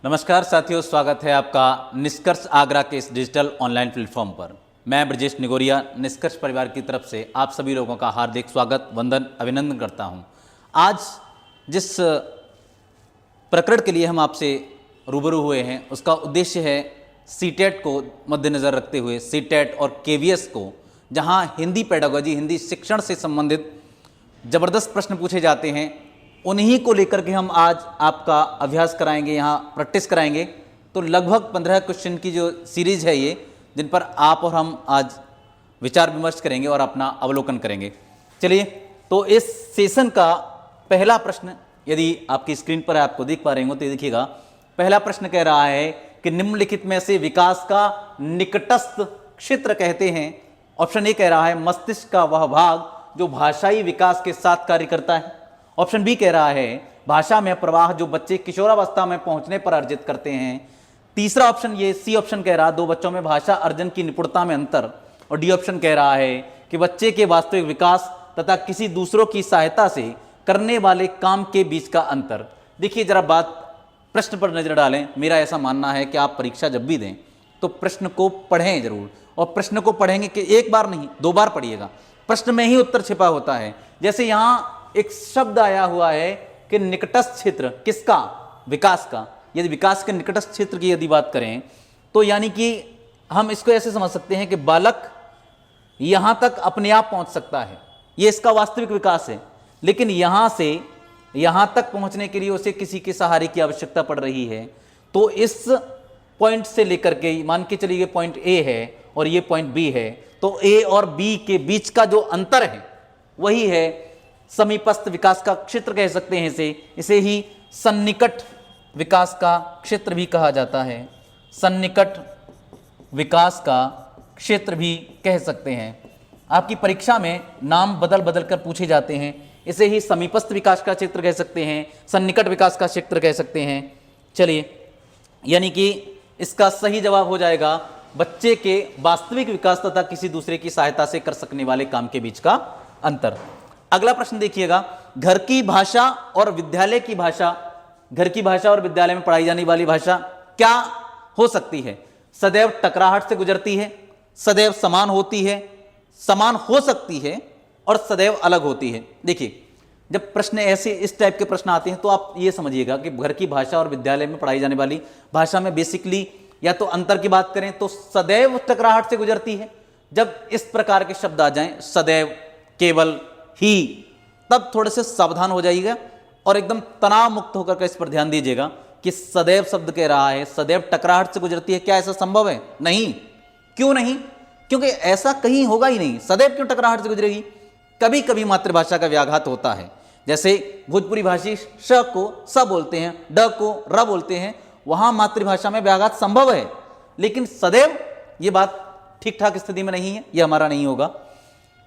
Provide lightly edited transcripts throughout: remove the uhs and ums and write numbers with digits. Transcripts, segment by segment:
नमस्कार साथियों, स्वागत है आपका निष्कर्ष आगरा के इस डिजिटल ऑनलाइन प्लेटफॉर्म पर। मैं ब्रजेश निगोरिया निष्कर्ष परिवार की तरफ से आप सभी लोगों का हार्दिक स्वागत, वंदन, अभिनंदन करता हूं। आज जिस प्रकरण के लिए हम आपसे रूबरू हुए हैं उसका उद्देश्य है सीटेट को मद्देनज़र रखते हुए सीटेट और केवीएस को, जहां हिंदी पेडागोजी, हिंदी शिक्षण से संबंधित ज़बरदस्त प्रश्न पूछे जाते हैं, उन्हीं को लेकर के हम आज आपका अभ्यास कराएंगे, यहाँ प्रैक्टिस कराएंगे। तो लगभग 15 क्वेश्चन की जो सीरीज़ है ये, जिन पर आप और हम आज विचार विमर्श करेंगे और अपना अवलोकन करेंगे। चलिए, तो इस सेशन का पहला प्रश्न यदि आपकी स्क्रीन पर आपको देख पा रहे हो तो देखिएगा। पहला प्रश्न कह रहा है कि निम्नलिखित में से विकास का निकटस्थ क्षेत्र कहते हैं। ऑप्शन ए कह रहा है मस्तिष्क का वह भाग जो भाषाई विकास के साथ कार्य करता है। ऑप्शन बी कह रहा है भाषा में प्रवाह जो बच्चे किशोरावस्था में पहुंचने पर अर्जित करते हैं। तीसरा ऑप्शन ये सी ऑप्शन कह रहा है दो बच्चों में भाषा अर्जन की निपुणता में अंतर। और डी ऑप्शन कह रहा है कि बच्चे के वास्तविक विकास तथा किसी दूसरों की सहायता से करने वाले काम के बीच का अंतर। देखिए जरा बात प्रश्न पर नजर डालें। मेरा ऐसा मानना है कि आप परीक्षा जब भी दें तो प्रश्न को पढ़ें जरूर, और प्रश्न को पढ़ेंगे कि एक बार नहीं 2 बार पढ़िएगा। प्रश्न में ही उत्तर छिपा होता है। जैसे यहाँ एक शब्द आया हुआ है कि निकटस्थ क्षेत्र, किसका? विकास का। यदि विकास के निकटस्थ क्षेत्र की यदि बात करें तो यानी कि हम इसको ऐसे समझ सकते हैं कि बालक यहां तक अपने आप पहुंच सकता है, यह इसका वास्तविक विकास है। लेकिन यहां से यहां तक पहुंचने के लिए उसे किसी के सहारे की आवश्यकता पड़ रही है। तो इस पॉइंट से लेकर के मान के चलिए पॉइंट ए है और ये पॉइंट बी है, तो ए और बी के बीच का जो अंतर है वही है समीपस्थ विकास का क्षेत्र कह सकते हैं। इसे ही सन्निकट विकास का क्षेत्र भी कहा जाता है। सन्निकट विकास का क्षेत्र भी कह सकते हैं। आपकी परीक्षा में नाम बदल बदल कर पूछे जाते हैं। इसे ही समीपस्थ विकास का क्षेत्र कह सकते हैं, सन्निकट विकास का क्षेत्र कह सकते हैं। चलिए, यानी कि इसका सही जवाब हो जाएगा बच्चे के वास्तविक विकास तथा किसी दूसरे की सहायता से कर सकने वाले काम के बीच का अंतर। अगला प्रश्न देखिएगा, घर की भाषा और विद्यालय की भाषा, घर की भाषा और विद्यालय में पढ़ाई जाने वाली भाषा क्या हो सकती है? सदैव टकराहट से गुजरती है, सदैव समान होती है, समान हो सकती है और सदैव अलग होती है। देखिए, जब प्रश्न ऐसे इस टाइप के प्रश्न आते हैं तो आप ये समझिएगा कि घर की भाषा और विद्यालय में पढ़ाई जाने वाली भाषा में बेसिकली या तो अंतर की बात करें तो सदैव टकराहट से गुजरती है। जब इस प्रकार के शब्द आ जाएं, सदैव, केवल, ही, तब थोड़े से सावधान हो जाइएगा और एकदम तनाव मुक्त होकर के इस पर ध्यान दीजिएगा कि सदैव शब्द कह रहा है सदैव टकराहट से गुजरती है। क्या ऐसा संभव है? नहीं। क्यों नहीं? क्योंकि ऐसा कहीं होगा ही नहीं। सदैव क्यों टकराहट से गुजरेगी? कभी कभी मातृभाषा का व्याघात होता है। जैसे भोजपुरी भाषी श को स बोलते हैं, ड को र बोलते हैं, वहां मातृभाषा में व्याघात संभव है। लेकिन सदैव ये बात ठीक ठाक स्थिति में नहीं है, यह हमारा नहीं होगा।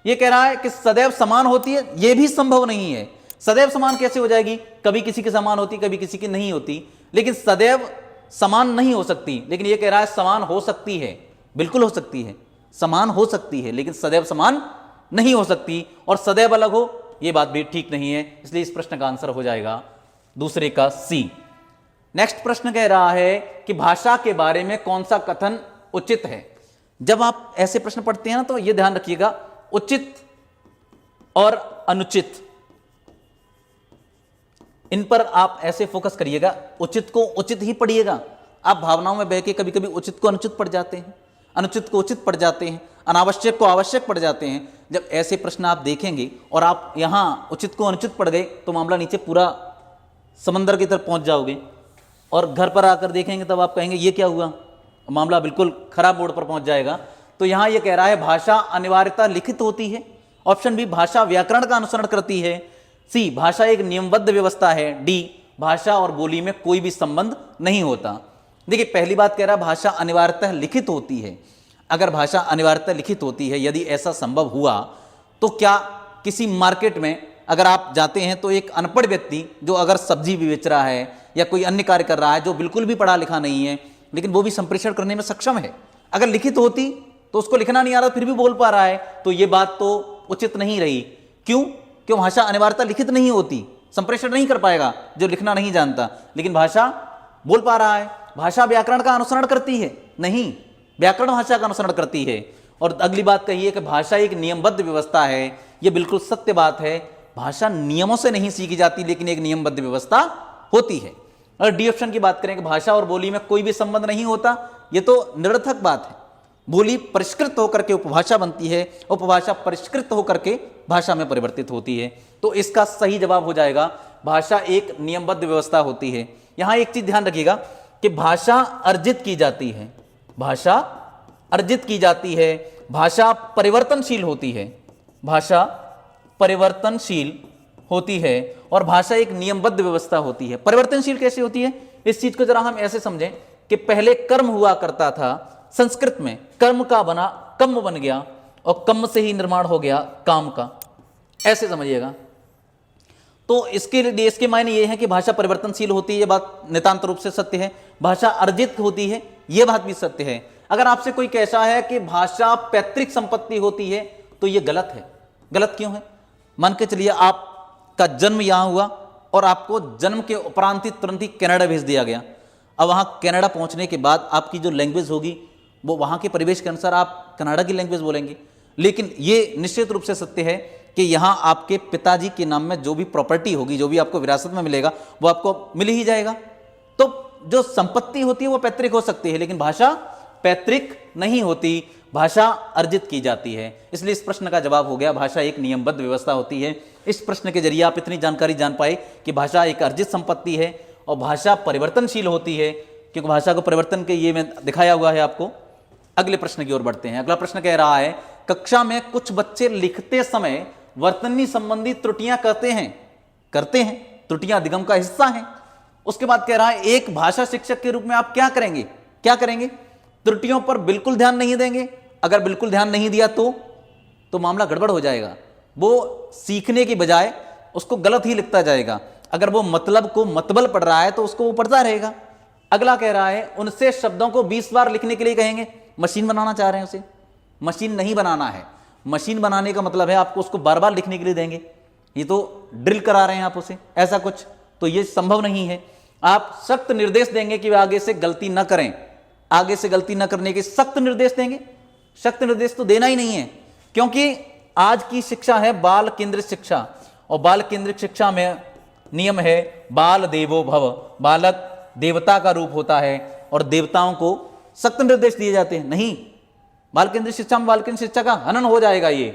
ये कह रहा है कि सदैव समान होती है, यह भी संभव नहीं है। सदैव समान कैसे हो जाएगी? कभी किसी के समान होती, कभी किसी की नहीं होती। लेकिन सदैव समान नहीं हो सकती। लेकिन यह कह रहा है समान हो सकती है, बिल्कुल हो सकती है, समान हो सकती है, लेकिन सदैव समान नहीं हो सकती। और सदैव अलग हो, यह बात भी ठीक नहीं है। इसलिए इस प्रश्न का आंसर हो जाएगा दूसरे का सी। नेक्स्ट प्रश्न कह रहा है कि भाषा के बारे में कौन सा कथन उचित है? जब आप ऐसे प्रश्न पढ़ते हैं ना तो यह ध्यान रखिएगा, उचित और अनुचित, इन पर आप ऐसे फोकस करिएगा। उचित को उचित ही पढ़िएगा। आप भावनाओं में बह के कभी कभी उचित को अनुचित पढ़ जाते हैं, अनुचित को उचित पढ़ जाते हैं, अनावश्यक को आवश्यक पढ़ जाते हैं। जब ऐसे प्रश्न आप देखेंगे और आप यहां उचित को अनुचित पढ़ गए तो मामला नीचे पूरा समंदर की तरफ पहुंच जाओगे, और घर पर आकर देखेंगे तब आप कहेंगे ये क्या हुआ, मामला बिल्कुल खराब मोड़ पर पहुंच जाएगा। तो यहां यह कह रहा है भाषा अनिवार्यता लिखित होती है। ऑप्शन बी भाषा व्याकरण का अनुसरण करती है। सी भाषा एक नियमबद्ध व्यवस्था है। डी भाषा और बोली में कोई भी संबंध नहीं होता। देखिए, पहली बात कह रहा है भाषा अनिवार्यता लिखित होती है। अगर भाषा अनिवार्यता लिखित होती है, यदि ऐसा संभव हुआ तो क्या किसी मार्केट में अगर आप जाते हैं तो एक अनपढ़ व्यक्ति जो अगर सब्जी भी बेच रहा है या कोई अन्य कार्य कर रहा है, जो बिल्कुल भी पढ़ा लिखा नहीं है, लेकिन वो भी संप्रेषण करने में सक्षम है, अगर लिखित होती तो उसको लिखना नहीं आ रहा फिर भी बोल पा रहा है, तो ये बात तो उचित नहीं रही। क्यों? क्यों? भाषा अनिवार्यता लिखित नहीं होती, संप्रेषण नहीं कर पाएगा जो लिखना नहीं जानता। लेकिन भाषा बोल पा रहा है। भाषा व्याकरण का अनुसरण करती है? नहीं, व्याकरण भाषा का अनुसरण करती है। और अगली बात कही है कि भाषा एक नियमबद्ध व्यवस्था है। यह बिल्कुल सत्य बात है। भाषा नियमों से नहीं सीखी जाती, लेकिन एक नियमबद्ध व्यवस्था होती है। अगर डी ऑप्शन की बात करें कि भाषा और बोली में कोई भी संबंध नहीं होता, यह तो निरर्थक बात है। बोली परिष्कृत होकर के उपभाषा बनती है, उपभाषा परिष्कृत होकर के भाषा में परिवर्तित होती है। तो इसका सही जवाब हो जाएगा भाषा एक नियमबद्ध व्यवस्था होती है। यहां एक चीज ध्यान रखिएगा कि भाषा अर्जित की जाती है, भाषा अर्जित की जाती है, भाषा परिवर्तनशील होती है, भाषा परिवर्तनशील होती है, और भाषा एक नियमबद्ध व्यवस्था होती है। परिवर्तनशील कैसे होती है? इस चीज को जरा हम ऐसे समझें कि पहले कर्म हुआ करता था, संस्कृत में कर्म का बना कम्म बन गया, और कम्म से ही निर्माण हो गया काम का, ऐसे समझिएगा। तो इसके मायने ये है कि भाषा परिवर्तनशील होती है, ये बात नितांत रूप से सत्य है। भाषा अर्जित होती है, ये बात भी सत्य है। अगर आपसे कोई कहता है कि भाषा पैतृक संपत्ति होती है, तो ये गलत है। गलत क्यों है? मान के चलिए आपका जन्म यहां हुआ और आपको जन्म के उपरांत ही तुरंत ही कनाडा भेज दिया गया। अब वहां कनाडा पहुंचने के बाद आपकी जो लैंग्वेज होगी वो वहां के परिवेश के अनुसार आप कनाडा की लैंग्वेज बोलेंगे। लेकिन ये निश्चित रूप से सत्य है कि यहां आपके पिताजी के नाम में जो भी प्रॉपर्टी होगी, जो भी आपको विरासत में मिलेगा, वो आपको मिल ही जाएगा। तो जो संपत्ति होती है वो पैतृक हो सकती है, लेकिन भाषा पैतृक नहीं होती, भाषा अर्जित की जाती है। इसलिए इस प्रश्न का जवाब हो गया भाषा एक नियमबद्ध व्यवस्था होती है। इस प्रश्न के जरिए आप इतनी जानकारी जान पाए कि भाषा एक अर्जित संपत्ति है और भाषा परिवर्तनशील होती है, क्योंकि भाषा को परिवर्तन के ये में दिखाया हुआ है आपको। अगले प्रश्न की ओर बढ़ते हैं। अगला प्रश्न कह रहा है, कक्षा में कुछ बच्चे लिखते समय वर्तनी संबंधी त्रुटियां करते हैं, त्रुटियां अधिगम का हिस्सा हैं। उसके बाद कह रहा है, एक भाषा शिक्षक के रूप में आप क्या करेंगे? त्रुटियों पर बिल्कुल ध्यान नहीं देंगे। अगर बिल्कुल ध्यान नहीं दिया तो मामला गड़बड़ हो जाएगा। वो सीखने की बजाय उसको गलत ही लिखता जाएगा। अगर वो मतलब को मतबल पढ़ रहा है तो उसको वो पढ़ता रहेगा। अगला कह रहा है, उनसे शब्दों को 20 बार लिखने के लिए कहेंगे। मशीन बनाना चाह रहे हैं उसे? मशीन नहीं बनाना है। मशीन बनाने का मतलब है आपको उसको बार बार लिखने के लिए देंगे। ये तो ड्रिल करा रहे हैं आप उसे, ऐसा कुछ तो ये संभव नहीं है। आप सख्त निर्देश देंगे कि वे आगे से गलती न करें, आगे से गलती न करने के सख्त निर्देश देंगे। सख्त निर्देश तो देना ही नहीं है, क्योंकि आज की शिक्षा है बाल केंद्रित शिक्षा, और बाल केंद्रित शिक्षा में नियम है बाल देवो भव। बालक देवता का रूप होता है और देवताओं को सख्त निर्देश दिए जाते हैं। नहीं, बाल केंद्रित शिक्षा में बाल केंद्रित शिक्षा का हनन हो जाएगा, ये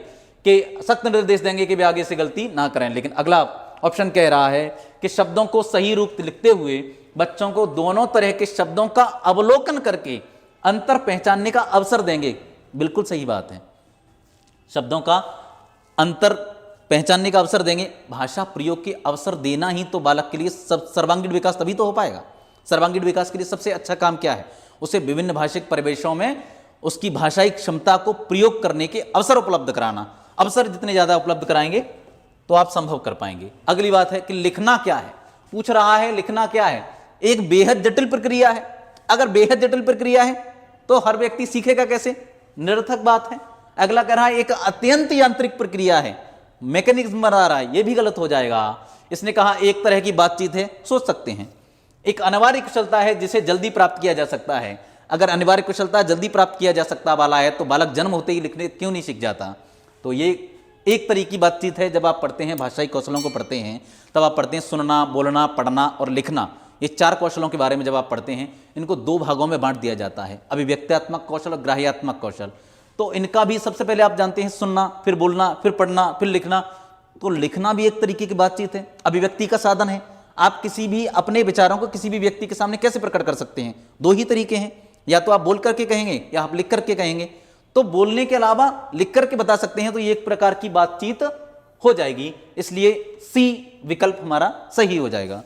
कि सख्त निर्देश देंगे कि वे आगे से गलती ना करें। लेकिन अगला ऑप्शन कह रहा है कि शब्दों को सही रूप लिखते हुए बच्चों को दोनों तरह के शब्दों का अवलोकन करके अंतर पहचानने का अवसर देंगे। बिल्कुल सही बात है, शब्दों का अंतर पहचानने का अवसर देंगे। भाषा प्रयोग के अवसर देना ही तो बालक के लिए सर्वांगीण विकास तभी तो हो पाएगा। सर्वांगीण विकास के लिए सबसे अच्छा काम क्या है? उसे विभिन्न भाषिक परिवेशों में उसकी भाषाई क्षमता को प्रयोग करने के अवसर उपलब्ध कराना। अवसर जितने ज्यादा उपलब्ध कराएंगे तो आप संभव कर पाएंगे। अगली बात है कि लिखना क्या है? पूछ रहा है लिखना क्या है। एक बेहद जटिल प्रक्रिया है। अगर बेहद जटिल प्रक्रिया है तो हर व्यक्ति सीखेगा कैसे? निरर्थक बात है। अगला कह रहा है एक अत्यंत यांत्रिक प्रक्रिया है, मैकेनिज्म बना रहा है, यह भी गलत हो जाएगा। इसने कहा एक तरह की बातचीत है, सोच सकते हैं। एक अनिवार्य कुशलता है जिसे जल्दी प्राप्त किया जा सकता है। अगर अनिवार्य कुशलता जल्दी प्राप्त किया जा सकता वाला है तो बालक जन्म होते ही लिखने क्यों नहीं सीख जाता? तो ये एक तरीके की बातचीत है। जब आप पढ़ते हैं भाषाई कौशलों को पढ़ते हैं तब आप पढ़ते हैं सुनना, बोलना, पढ़ना और लिखना। ये 4 कौशलों के बारे में जब आप पढ़ते हैं, इनको 2 भागों में बांट दिया जाता है, अभिव्यक्त्यात्मक कौशल और ग्राह्यात्मक कौशल। तो इनका भी सबसे पहले आप जानते हैं सुनना, फिर बोलना, फिर पढ़ना, फिर लिखना। तो लिखना भी एक तरीके की बातचीत है, अभिव्यक्ति का साधन है। आप किसी भी अपने विचारों को किसी भी व्यक्ति के सामने कैसे प्रकट कर सकते हैं? 2 ही तरीके हैं, या तो आप बोल करके कहेंगे या आप लिख करके कहेंगे। तो बोलने के अलावा लिख करके बता सकते हैं, तो ये एक प्रकार की बातचीत हो जाएगी। इसलिए सी विकल्प हमारा सही हो जाएगा।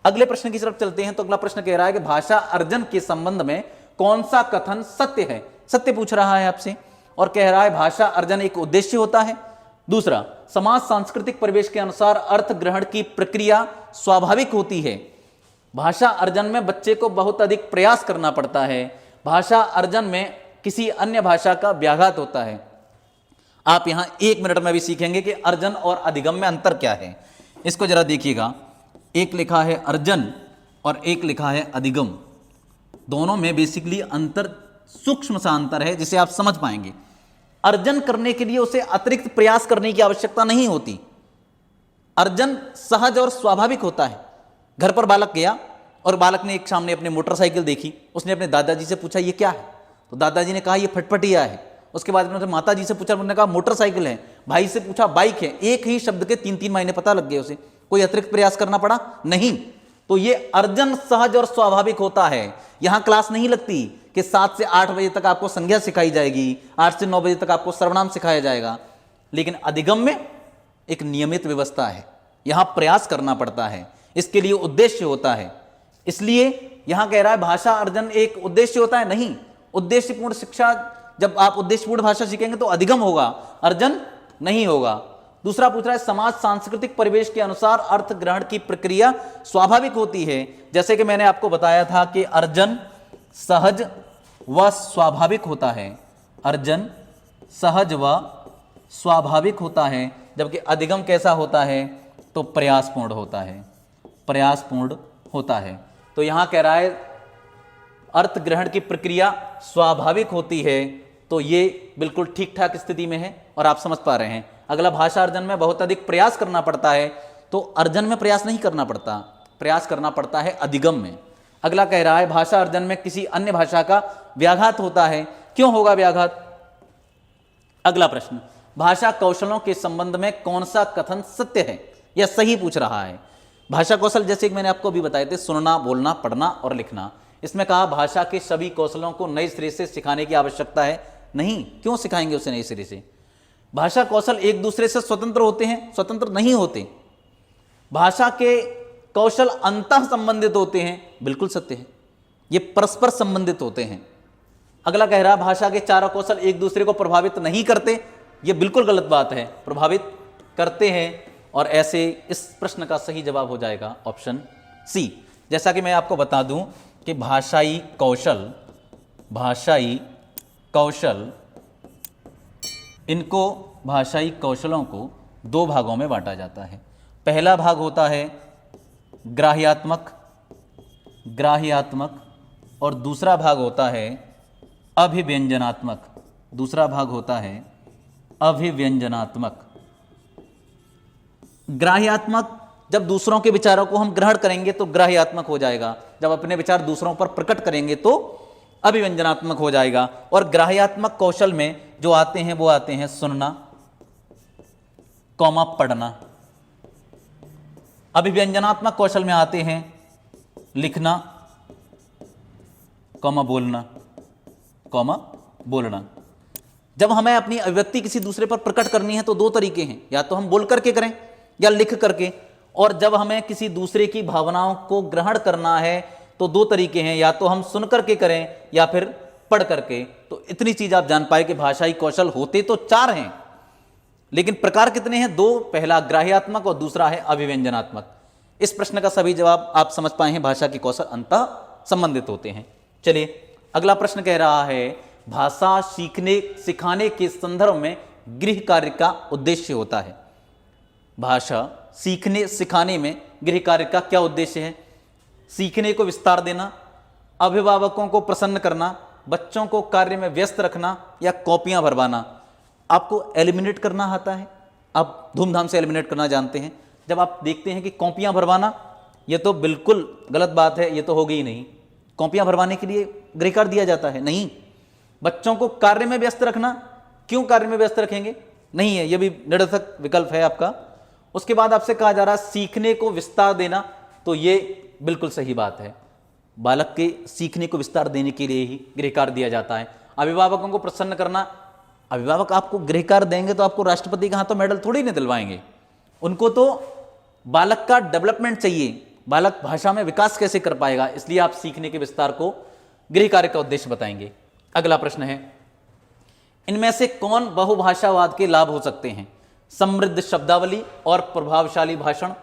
अगले प्रश्न की तरफ चलते हैं। तो अगला प्रश्न कह रहा है कि भाषा अर्जन के संबंध में कौन सा कथन सत्य है? सत्य पूछ रहा है आपसे और कह रहा है भाषा अर्जन एक उद्देश्य होता है। दूसरा, समाज सांस्कृतिक परिवेश के अनुसार अर्थ ग्रहण की प्रक्रिया स्वाभाविक होती है। भाषा अर्जन में बच्चे को बहुत अधिक प्रयास करना पड़ता है। भाषा अर्जन में किसी अन्य भाषा का व्याघात होता है। आप यहां 1 मिनट में भी सीखेंगे कि अर्जन और अधिगम में अंतर क्या है। इसको जरा देखिएगा। एक लिखा है अर्जन और एक लिखा है अधिगम। दोनों में बेसिकली अंतर, सूक्ष्म सा अंतर है जिसे आप समझ पाएंगे। अर्जन करने के लिए उसे अतिरिक्त प्रयास करने की आवश्यकता नहीं होती। अर्जन सहज और स्वाभाविक होता है। घर पर बालक गया और बालक ने एक सामने अपनी मोटरसाइकिल देखी, उसने अपने दादाजी से पूछा ये क्या है, तो दादाजी ने कहा ये फटफटिया है। उसके बाद में माता जी से पूछा, उन्होंने कहा मोटरसाइकिल है। भाई से पूछा बाइक है। एक ही शब्द के 3-3 महीने पता लग गए उसे, कोई अतिरिक्त प्रयास करना पड़ा नहीं। तो ये अर्जन सहज और स्वाभाविक होता है। यहां क्लास नहीं लगती कि 7 से 8 बजे तक आपको संज्ञा सिखाई जाएगी, 8 से 9 बजे तक आपको सर्वनाम सिखाया जाएगा, लेकिन अधिगम में एक नियमित व्यवस्था है, यहां प्रयास करना पड़ता है, इसके लिए उद्देश्य होता है। इसलिए यहां कह रहा है भाषा अर्जन एक उद्देश्य होता है, नहीं। उद्देश्यपूर्ण शिक्षा, जब आप उद्देश्यपूर्ण भाषा सीखेंगे तो अधिगम होगा, अर्जन नहीं होगा। दूसरा पूछ रहा है समाज सांस्कृतिक परिवेश के अनुसार अर्थ ग्रहण की प्रक्रिया स्वाभाविक होती है। जैसे कि मैंने आपको बताया था कि अर्जन सहज व स्वाभाविक होता है, अर्जन सहज व स्वाभाविक होता है, जबकि अधिगम कैसा होता है, तो प्रयासपूर्ण होता है, प्रयासपूर्ण होता है। तो यहां कह रहा है अर्थ ग्रहण की प्रक्रिया स्वाभाविक होती है, तो ये बिल्कुल ठीक ठाक स्थिति में है और आप समझ पा रहे हैं। अगला भाषा अर्जन में बहुत अधिक प्रयास करना पड़ता है, तो अर्जन में प्रयास नहीं करना पड़ता, प्रयास करना पड़ता है अधिगम में। अगला कह रहा है भाषा अर्जन में किसी अन्य भाषा का व्याघात होता है, क्यों होगा व्याघात? अगला प्रश्न, भाषा कौशलों के संबंध में कौन सा कथन सत्य है या सही पूछ रहा है। भाषा कौशल जैसे कि मैंने आपको अभी बताए थे, सुनना, बोलना, पढ़ना और लिखना। इसमें कहा भाषा के सभी कौशलों को नए सिरे से सिखाने की आवश्यकता है, नहीं। क्यों सिखाएंगे उसे नए सिरे से? भाषा कौशल एक दूसरे से स्वतंत्र होते हैं? स्वतंत्र नहीं होते। भाषा के कौशल अंतः संबंधित होते हैं, बिल्कुल सत्य है, ये परस्पर संबंधित होते हैं। अगला कह रहा भाषा के चारों कौशल एक दूसरे को प्रभावित नहीं करते, ये बिल्कुल गलत बात है, प्रभावित करते हैं। और ऐसे इस प्रश्न का सही जवाब हो जाएगा ऑप्शन सी। जैसा कि मैं आपको बता दूं कि भाषाई कौशल इनको, भाषाई कौशलों को 2 भागों में बांटा जाता है। पहला भाग होता है ग्राह्यात्मक और दूसरा भाग होता है अभिव्यंजनात्मक। दूसरा भाग होता है अभिव्यंजनात्मक। ग्राह्यात्मक, जब दूसरों के विचारों को हम ग्रहण करेंगे तो ग्राह्यात्मक हो जाएगा, जब अपने विचार दूसरों पर प्रकट करेंगे तो अभिव्यंजनात्मक हो जाएगा। और ग्राह्यात्मक कौशल में जो आते हैं वो आते हैं सुनना, कौमा पढ़ना। अभिव्यंजनात्मक कौशल में आते हैं लिखना, कौमा बोलना। जब हमें अपनी अभिव्यक्ति किसी दूसरे पर प्रकट करनी है तो 2 तरीके हैं, या तो हम बोल करके करें या लिख करके। और जब हमें किसी दूसरे की भावनाओं को ग्रहण करना है तो 2 तरीके हैं, या तो हम सुन करके करें या फिर पढ़ करके। तो इतनी चीज आप जान पाए कि भाषाई कौशल होते तो 4 हैं, लेकिन प्रकार कितने हैं? 2। पहला ग्राह्यात्मक और दूसरा है अभिव्यंजनात्मक। इस प्रश्न का सभी जवाब आप समझ पाए हैं, भाषा के कौशल अंतः संबंधित होते हैं। चलिए अगला प्रश्न कह रहा है भाषा सीखने सिखाने के संदर्भ में गृह कार्य का उद्देश्य होता है। भाषा सीखने सिखाने में गृह कार्य का क्या उद्देश्य है? सीखने को विस्तार देना, अभिभावकों को प्रसन्न करना, बच्चों को कार्य में व्यस्त रखना या कॉपियां भरवाना। आपको एलिमिनेट करना आता है, आप धूमधाम से एलिमिनेट करना जानते हैं। जब आप देखते हैं कि कॉपियां भरवाना, ये तो बिल्कुल गलत बात है, ये तो होगी ही नहीं। कॉपियां भरवाने के लिए गृह कार्य दिया जाता है? नहीं। बच्चों को कार्य में व्यस्त रखना, क्यों कार्य में व्यस्त रखेंगे? नहीं है, यह भी निरर्थक विकल्प है आपका। उसके बाद आपसे कहा जा रहा है सीखने को विस्तार देना, तो ये बिल्कुल सही बात है। बालक के सीखने को विस्तार देने के लिए ही गृह कार्य दिया जाता है। अभिभावकों को प्रसन्न करना, अभिभावक आपको गृह कार्य देंगे तो आपको राष्ट्रपति के हाथों मेडल थोड़ी नहीं दिलवाएंगे, उनको तो बालक का डेवलपमेंट चाहिए, बालक भाषा में विकास कैसे कर पाएगा, इसलिए आप सीखने के विस्तार को गृह कार्य का उद्देश्य बताएंगे। अगला प्रश्न है इनमें से कौन बहुभाषावाद के लाभ हो सकते हैं? समृद्ध शब्दावली और प्रभावशाली भाषण,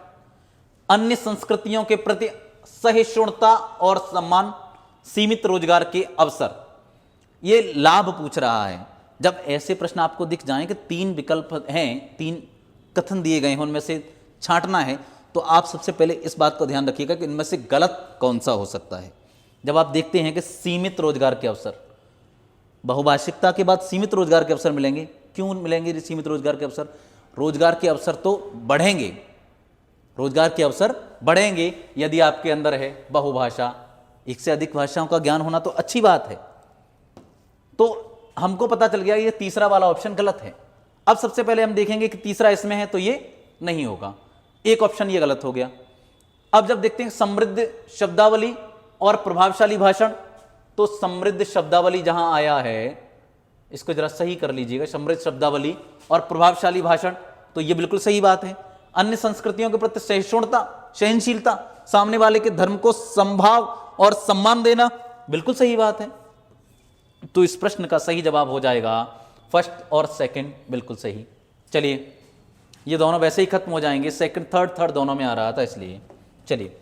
अन्य संस्कृतियों के प्रति सहिष्णुता और सम्मान, सीमित रोजगार के अवसर। ये लाभ पूछ रहा है। जब ऐसे प्रश्न आपको दिख जाएं कि 3 विकल्प हैं, 3 कथन दिए गए हैं, उनमें से छांटना है तो आप सबसे पहले इस बात को ध्यान रखिएगा कि इनमें से गलत कौन सा हो सकता है। जब आप देखते हैं कि सीमित रोजगार के अवसर, बहुभाषिकता के बाद सीमित रोजगार के अवसर मिलेंगे। क्यों मिलेंगे सीमित रोजगार के अवसर? रोजगार के अवसर तो बढ़ेंगे, रोजगार के अवसर बढ़ेंगे यदि आपके अंदर है बहुभाषा, एक से अधिक भाषाओं का ज्ञान होना तो अच्छी बात है। तो हमको पता चल गया ये तीसरा वाला ऑप्शन गलत है। अब सबसे पहले हम देखेंगे कि तीसरा इसमें है तो ये नहीं होगा, एक ऑप्शन ये गलत हो गया। अब जब देखते हैं समृद्ध शब्दावली और प्रभावशाली भाषण, तो समृद्ध शब्दावली जहां आया है, इसको जरा सही कर लीजिएगा, समृद्ध शब्दावली और प्रभावशाली भाषण, तो ये बिल्कुल सही बात है। अन्य संस्कृतियों के प्रति सहिष्णुता, सहनशीलता, सामने वाले के धर्म को संभाव और सम्मान देना, बिल्कुल सही बात है। तो इस प्रश्न का सही जवाब हो जाएगा फर्स्ट और सेकंड, बिल्कुल सही। चलिए, ये दोनों वैसे ही खत्म हो जाएंगे, सेकंड थर्ड दोनों में आ रहा था इसलिए। चलिए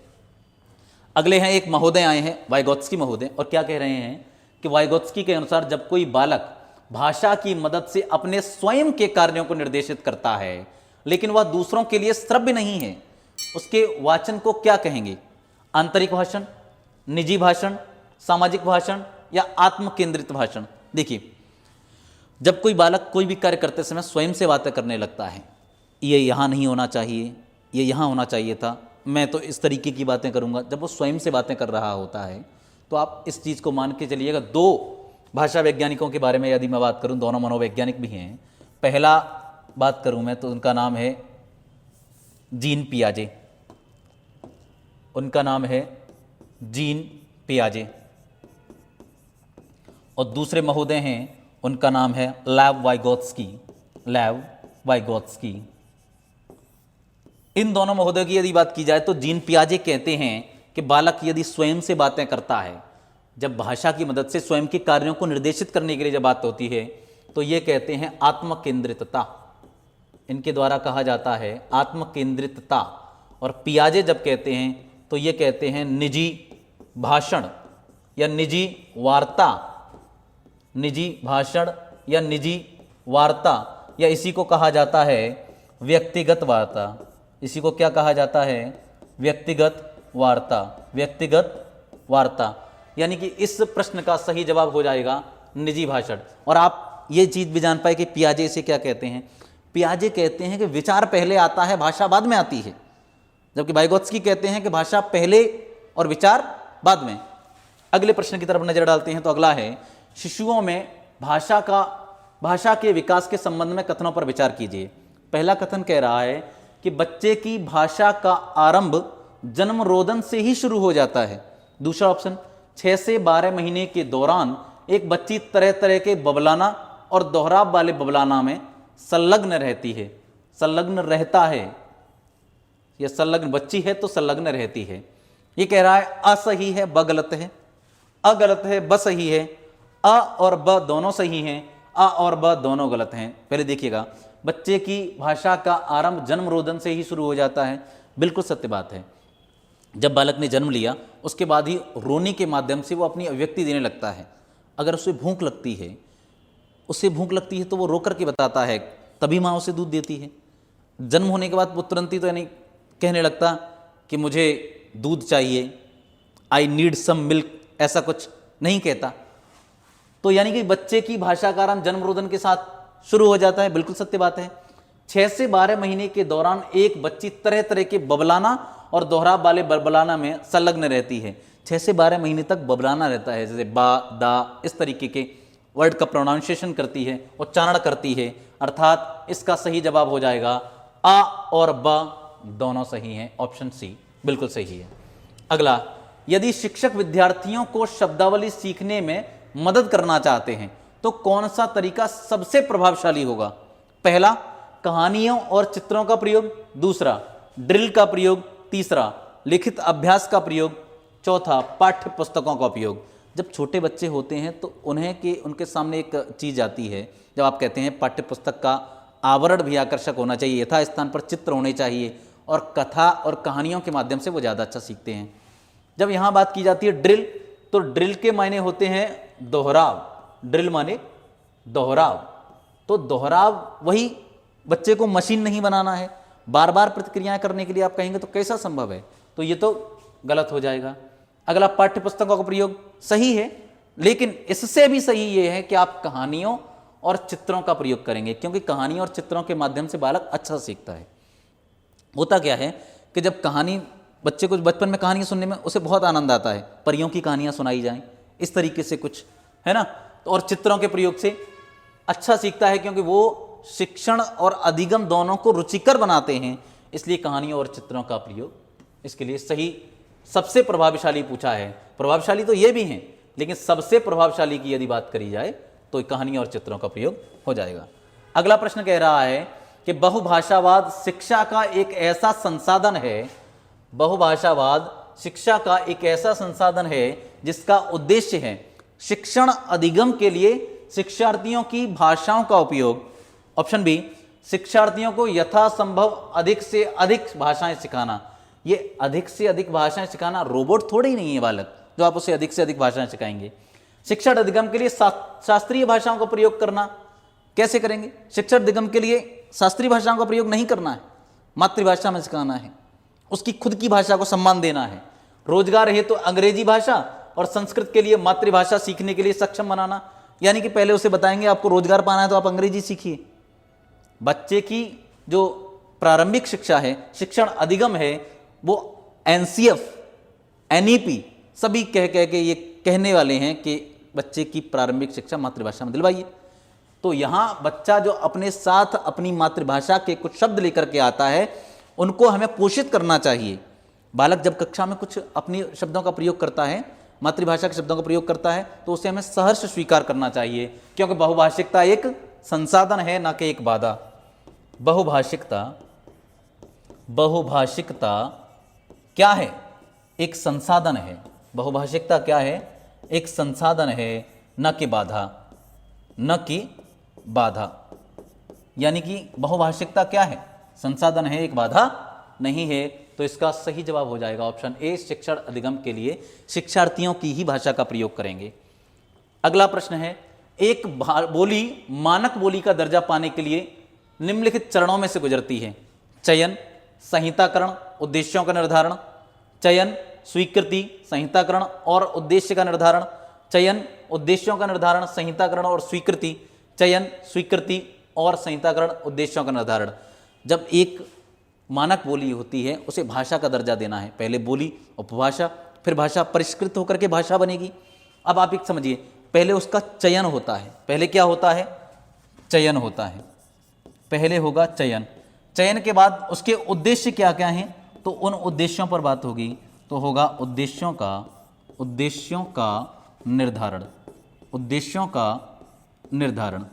अगले हैं, एक महोदय आए हैं, वाइगोत्स्की महोदय, और क्या कह रहे हैं कि वाइगोत्स्की के अनुसार जब कोई बालक भाषा की मदद से अपने स्वयं के कार्यों को निर्देशित करता है लेकिन वह दूसरों के लिए श्रव्य नहीं है, उसके वाचन को क्या कहेंगे? आंतरिक भाषण, निजी भाषण, सामाजिक भाषण या आत्म केंद्रित भाषण? देखिए, जब कोई बालक कोई भी कार्य करते समय स्वयं से बातें करने लगता है, ये यहाँ नहीं होना चाहिए, ये यहाँ होना चाहिए था, मैं तो इस तरीके की बातें करूँगा, जब वो स्वयं से बातें कर रहा होता है तो आप इस चीज़ को मान के चलिएगा। दो भाषा वैज्ञानिकों के बारे में यदि मैं बात करूँ, दोनों मनोवैज्ञानिक भी हैं। पहला बात करूँ मैं तो उनका नाम है जीन पियाजे, उनका नाम है जीन पियाजे। और दूसरे महोदय हैं, उनका नाम है लेव वाइगोत्स्की, लेव वाइगोत्स्की। इन दोनों महोदयों की यदि बात की जाए तो जीन पियाजे कहते हैं कि बालक यदि स्वयं से बातें करता है, जब भाषा की मदद से स्वयं के कार्यों को निर्देशित करने के लिए जब बात होती है, तो ये कहते हैं आत्म केंद्रितता, इनके द्वारा कहा जाता है आत्म केंद्रितता। और पियाजे जब कहते हैं तो ये कहते हैं निजी भाषण या निजी वार्ता, निजी भाषण या निजी वार्ता, या इसी को कहा जाता है व्यक्तिगत वार्ता। इसी को क्या कहा जाता है? व्यक्तिगत वार्ता, व्यक्तिगत वार्ता। यानी कि इस प्रश्न का सही जवाब हो जाएगा निजी भाषण। और आप ये चीज़ भी जान पाए कि पियाजे इसे क्या कहते हैं? पियाजे कहते हैं कि विचार पहले आता है, भाषा बाद में आती है, जबकि वाइगोत्स्की कहते हैं कि भाषा पहले और विचार बाद में। अगले प्रश्न की तरफ नजर डालते हैं, तो अगला है शिशुओं में भाषा के विकास के संबंध में कथनों पर विचार कीजिए। पहला कथन कह रहा है कि बच्चे की भाषा का आरंभ जन्म रोदन से ही शुरू हो जाता है। दूसरा ऑप्शन, 6 से 12 महीने के दौरान एक बच्ची तरह तरह के बबलाना और दोहराव वाले बबलाना में संलग्न रहती है, संलग्न रहता है, या संलग्न बच्ची है तो संलग्न रहती है। ये कह रहा है असही है, ब गलत है, अगलत है, ब सही है, अ और ब दोनों सही हैं, अ और ब दोनों गलत हैं। पहले देखिएगा, बच्चे की भाषा का आरंभ जन्म रोदन से ही शुरू हो जाता है, बिल्कुल सत्य बात है। जब बालक ने जन्म लिया उसके बाद ही रोने के माध्यम से वो अपनी अभिव्यक्ति देने लगता है। अगर उसे भूख लगती है, तो वो रो करके बताता है, तभी माँ उसे दूध देती है। जन्म होने के बाद वो तुरंत ही तो यानी कहने लगता कि मुझे दूध चाहिए, आई नीड सम मिल्क, ऐसा कुछ नहीं कहता। तो यानी कि बच्चे की भाषा का आरंभ जन्म रोदन के साथ शुरू हो जाता है, बिल्कुल सत्य बात है। 6 से 12 महीने के दौरान एक बच्ची तरह तरह के बबलाना और दोहराव वाले बबलाना में संलग्न रहती है। 6 से 12 महीने तक बबलाना रहता है, जैसे बा, दा, इस तरीके के वर्ड का प्रोनाउंसिएशन करती है, उच्चारण करती है। अर्थात इसका सही जवाब हो जाएगा आ और ब दोनों सही हैं, ऑप्शन सी बिल्कुल सही है। अगला, यदि शिक्षक विद्यार्थियों को शब्दावली सीखने में मदद करना चाहते हैं तो कौन सा तरीका सबसे प्रभावशाली होगा? पहला, कहानियों और चित्रों का प्रयोग, दूसरा ड्रिल का प्रयोग, तीसरा लिखित अभ्यास का प्रयोग, चौथा पाठ्य पुस्तकों का उपयोग। जब छोटे बच्चे होते हैं तो उनके सामने एक चीज़ आती है, जब आप कहते हैं पाठ्य पुस्तक का आवरण भी आकर्षक होना चाहिए, यथा स्थान पर चित्र होने चाहिए, और कथा और कहानियों के माध्यम से वो ज़्यादा अच्छा सीखते हैं। जब यहाँ बात की जाती है ड्रिल, तो ड्रिल के मायने होते हैं दोहराव, ड्रिल माने दोहराव। तो दोहराव, वही बच्चे को मशीन नहीं बनाना है, बार बार प्रतिक्रियाएं करने के लिए आप कहेंगे तो कैसा संभव है, तो ये तो गलत हो जाएगा। अगला, पाठ्य पुस्तकों का प्रयोग सही है, लेकिन इससे भी सही ये है कि आप कहानियों और चित्रों का प्रयोग करेंगे, क्योंकि कहानियों और चित्रों के माध्यम से बालक अच्छा सीखता है। होता क्या है कि जब कहानी, बच्चे को बचपन में कहानियाँ सुनने में उसे बहुत आनंद आता है, परियों की कहानियाँ सुनाई जाएं इस तरीके से कुछ, है ना, तो और चित्रों के प्रयोग से अच्छा सीखता है, क्योंकि वो शिक्षण और अधिगम दोनों को रुचिकर बनाते हैं। इसलिए कहानियों और चित्रों का प्रयोग इसके लिए सही, सबसे प्रभावशाली पूछा है। प्रभावशाली तो ये भी हैं, लेकिन सबसे प्रभावशाली की यदि बात करी जाए तो कहानियों और चित्रों का प्रयोग हो जाएगा। अगला प्रश्न कह रहा है कि बहुभाषावाद शिक्षा का एक ऐसा संसाधन है, बहुभाषावाद शिक्षा का एक ऐसा संसाधन है जिसका उद्देश्य है शिक्षण अधिगम के लिए शिक्षार्थियों की भाषाओं का उपयोग। ऑप्शन बी, शिक्षार्थियों को यथासंभव अधिक से अधिक भाषाएं सिखाना। ये अधिक से अधिक भाषाएं सिखाना रोबोट थोड़े ही नहीं है बालक, जो आप उसे अधिक से अधिक भाषाएं सिखाएंगे। शिक्षण अधिगम के लिए शास्त्रीय भाषाओं का प्रयोग करना। कैसे करेंगे? शिक्षण अधिगम के लिए शास्त्रीय भाषाओं का प्रयोग नहीं करना है, मातृभाषा में सिखाना है, उसकी खुद की भाषा को सम्मान देना है। रोजगार है तो अंग्रेजी भाषा और संस्कृत के लिए मातृभाषा सीखने के लिए सक्षम बनाना, यानी कि पहले उसे बताएंगे आपको रोजगार पाना है तो आप अंग्रेजी सीखिए। बच्चे की जो प्रारंभिक शिक्षा है, शिक्षण अधिगम है, वो एनसीएफ, एनईपी सभी कह के ये कहने वाले हैं कि बच्चे की प्रारंभिक शिक्षा मातृभाषा में दिलवाइए। तो यहाँ बच्चा जो अपने साथ अपनी मातृभाषा के कुछ शब्द लेकर के आता है, उनको हमें पोषित करना चाहिए। बालक जब कक्षा में कुछ अपनी शब्दों का प्रयोग करता है, मातृभाषा के शब्दों का प्रयोग करता है, तो उसे हमें सहर्ष स्वीकार करना चाहिए, क्योंकि बहुभाषिकता एक संसाधन है, ना कि एक बाधा। बहुभाषिकता क्या है? एक संसाधन है। बहुभाषिकता क्या है? एक संसाधन है, न कि बाधा, न कि बाधा। यानी कि बहुभाषिकता क्या है? संसाधन है, एक बाधा नहीं है। तो इसका सही जवाब हो जाएगा ऑप्शन ए, शिक्षण अधिगम के लिए शिक्षार्थियों की ही भाषा का प्रयोग करेंगे। अगला प्रश्न है, एक बोली मानक बोली का दर्जा पाने के लिए निम्नलिखित चरणों में से गुजरती है। चयन, संहिताकरण, उद्देश्यों का निर्धारण। चयन, स्वीकृति, संहिताकरण और उद्देश्य का निर्धारण। चयन, उद्देश्यों का निर्धारण, संहिताकरण और स्वीकृति। चयन, स्वीकृति और संहिताकरण, उद्देश्यों का निर्धारण। जब एक मानक बोली होती है, उसे भाषा का दर्जा देना है। पहले बोली, उपभाषा, फिर भाषा परिष्कृत होकर के भाषा बनेगी। अब आप एक समझिए, पहले उसका चयन होता है। पहले क्या होता है? चयन होता है। पहले होगा चयन। चयन के बाद उसके उद्देश्य क्या क्या हैं, तो उन उद्देश्यों पर बात होगी। तो होगा उद्देश्यों का निर्धारण। उद्देश्यों का निर्धारण।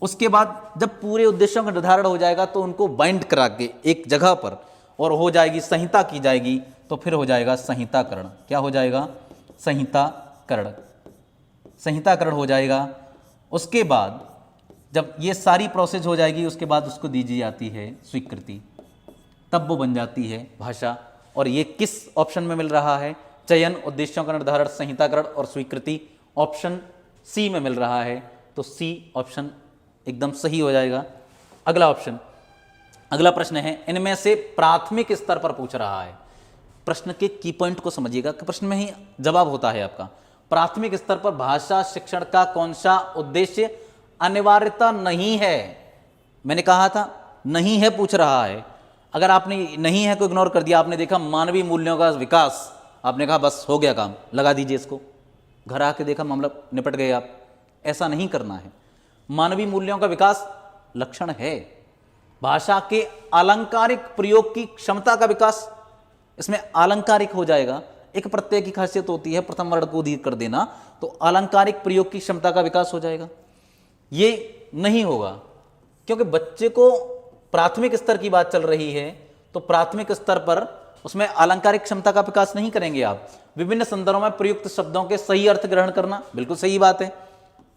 उसके बाद जब पूरे उद्देश्यों का निर्धारण हो जाएगा तो उनको बाइंड करा के एक जगह पर और हो जाएगी, संहिता की जाएगी, तो फिर हो जाएगा संहिताकरण। क्या हो जाएगा? संहिताकरण। संहिताकरण हो जाएगा। उसके बाद जब ये सारी प्रोसेस हो जाएगी, उसके बाद उसको दी जाती है स्वीकृति, तब वो बन जाती है भाषा। और ये किस ऑप्शन में मिल रहा है? चयन, उद्देश्यों का निर्धारण, संहिताकरण और स्वीकृति ऑप्शन सी में मिल रहा है। तो सी ऑप्शन एकदम सही हो जाएगा। अगला प्रश्न है, इनमें से प्राथमिक स्तर पर पूछ रहा है। प्रश्न के की पॉइंट को समझिएगा कि प्रश्न में ही जवाब होता है आपका। प्राथमिक स्तर पर भाषा शिक्षण का कौन सा उद्देश्य अनिवार्यता नहीं है? मैंने कहा था नहीं है, पूछ रहा है। अगर आपने नहीं है को इग्नोर कर दिया, आपने देखा मानवीय मूल्यों का विकास, आपने कहा बस हो गया काम, लगा दीजिए इसको, घर आके देखा मामला निपट गए आप। ऐसा नहीं करना है। मानवीय मूल्यों का विकास लक्षण है। भाषा के अलंकारिक प्रयोग की क्षमता का विकास, इसमें अलंकारिक हो जाएगा। एक प्रत्यय की खासियत होती है प्रथम वर्ण को दीर्घ कर देना, तो अलंकारिक प्रयोग की क्षमता का विकास हो जाएगा। ये नहीं होगा, क्योंकि बच्चे को प्राथमिक स्तर की बात चल रही है, तो प्राथमिक स्तर पर उसमें अलंकारिक क्षमता का विकास नहीं करेंगे आप। विभिन्न संदर्भों में प्रयुक्त शब्दों के सही अर्थ ग्रहण करना, बिल्कुल सही बात है,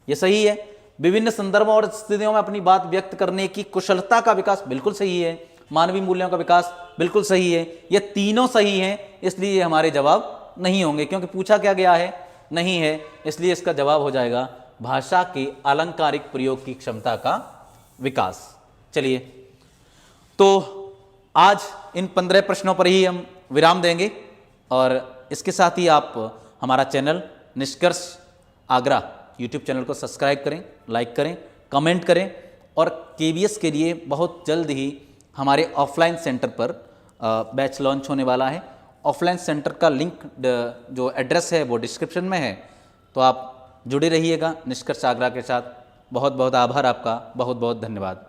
ये सही है। विभिन्न संदर्भों और स्थितियों में अपनी बात व्यक्त करने की कुशलता का विकास, बिल्कुल सही है। मानवीय मूल्यों का विकास, बिल्कुल सही है। ये तीनों सही हैं, इसलिए ये हमारे जवाब नहीं होंगे, क्योंकि पूछा क्या गया है? नहीं है, इसलिए इसका जवाब हो जाएगा भाषा के अलंकारिक प्रयोग की क्षमता का विकास। चलिए, तो आज इन 15 प्रश्नों पर ही हम विराम देंगे और इसके साथ ही आप हमारा चैनल निष्कर्ष आगरा यूट्यूब चैनल को सब्सक्राइब करें, लाइक करें, कमेंट करें और केवीएस के लिए बहुत जल्द ही हमारे ऑफलाइन सेंटर पर बैच लॉन्च होने वाला है। ऑफलाइन सेंटर का लिंक जो एड्रेस है वो डिस्क्रिप्शन में है, तो आप जुड़े रहिएगा निष्कर्ष आगरा के साथ। बहुत बहुत आभार आपका, बहुत बहुत धन्यवाद।